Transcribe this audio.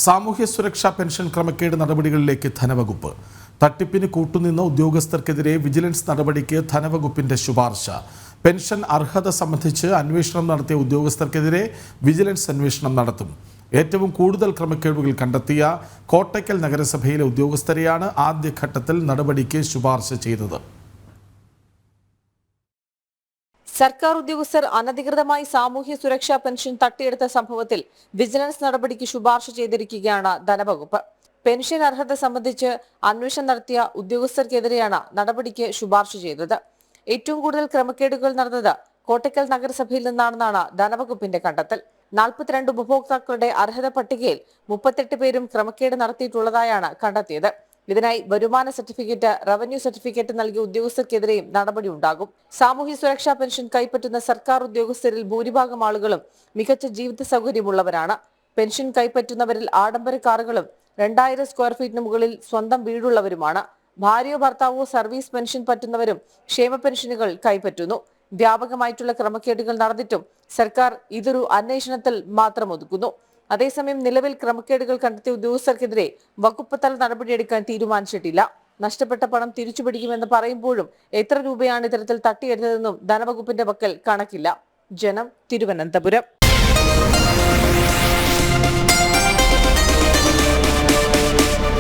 സാമൂഹ്യ സുരക്ഷാ പെൻഷൻ ക്രമക്കേട് നടപടികളിലേക്ക് ധനവകുപ്പ്. തട്ടിപ്പിന് കൂട്ടുനിന്ന ഉദ്യോഗസ്ഥർക്കെതിരെ വിജിലൻസ് നടപടിക്ക് ധനവകുപ്പിന്റെ ശുപാർശ. പെൻഷൻ അർഹത സംബന്ധിച്ച് അന്വേഷണം നടത്തിയ ഉദ്യോഗസ്ഥർക്കെതിരെ വിജിലൻസ് അന്വേഷണം നടത്തും. ഏറ്റവും കൂടുതൽ ക്രമക്കേടുകൾ കണ്ടെത്തിയ കോട്ടയ്ക്കൽ നഗരസഭയിലെ ഉദ്യോഗസ്ഥരെയാണ് ആദ്യഘട്ടത്തിൽ നടപടിക്ക് ശുപാർശ ചെയ്തത്. സർക്കാർ ഉദ്യോഗസ്ഥർ അനധികൃതമായി സാമൂഹ്യ സുരക്ഷാ പെൻഷൻ തട്ടിയെടുത്ത സംഭവത്തിൽ വിജിലൻസ് നടപടിക്ക് ശുപാർശ ചെയ്തിരിക്കുകയാണ് ധനവകുപ്പ്. പെൻഷൻ അർഹത സംബന്ധിച്ച് അന്വേഷണം നടത്തിയ ഉദ്യോഗസ്ഥർക്കെതിരെയാണ് നടപടിക്ക് ശുപാർശ ചെയ്തത്. ഏറ്റവും കൂടുതൽ ക്രമക്കേടുകൾ നടന്നത് കോട്ടയ്ക്കൽ നഗരസഭയിൽ നിന്നാണെന്നാണ് ധനവകുപ്പിന്റെ കണ്ടെത്തൽ. 42 ഉപഭോക്താക്കളുടെ അർഹത പട്ടികയിൽ 38 പേരും ക്രമക്കേട് നടത്തിയിട്ടുള്ളതായാണ് കണ്ടെത്തിയത്. ഇതിനായി വരുമാന സർട്ടിഫിക്കറ്റ്, റവന്യൂ സർട്ടിഫിക്കറ്റ് നൽകിയ ഉദ്യോഗസ്ഥർക്കെതിരെയും നടപടി ഉണ്ടാകും. സാമൂഹ്യ സുരക്ഷാ പെൻഷൻ കൈപ്പറ്റുന്ന സർക്കാർ ഉദ്യോഗസ്ഥരിൽ ഭൂരിഭാഗം ആളുകളും മികച്ച ജീവിത സൗകര്യമുള്ളവരാണ്. പെൻഷൻ കൈപ്പറ്റുന്നവരിൽ ആഡംബര കാറുകളും 2000 സ്ക്വയർ ഫീറ്റിന് മുകളിൽ സ്വന്തം വീടുള്ളവരുമാണ്. ഭാര്യയോ ഭർത്താവോ സർവീസ് പെൻഷൻ പറ്റുന്നവരും ക്ഷേമ പെൻഷനുകൾ കൈപ്പറ്റുന്നു. വ്യാപകമായിട്ടുള്ള ക്രമക്കേടുകൾ നടന്നിട്ടും സർക്കാർ ഇതൊരു അന്വേഷണത്തിൽ മാത്രം ഒതുക്കുന്നു. അതേസമയം നിലവിൽ ക്രമക്കേടുകൾ കണ്ടെത്തിയ ഉദ്യോഗസ്ഥർക്കെതിരെ വകുപ്പ് തല നടപടിയെടുക്കാൻ തീരുമാനിച്ചിട്ടില്ല. നഷ്ടപ്പെട്ട പണം തിരിച്ചുപിടിക്കുമെന്ന് പറയുമ്പോഴും എത്ര രൂപയാണ് ഇത്തരത്തിൽ തട്ടിയെടുത്തതെന്നും ധനവകുപ്പിന്റെ പക്കൽ കണക്കില്ല. ജനം, തിരുവനന്തപുരം.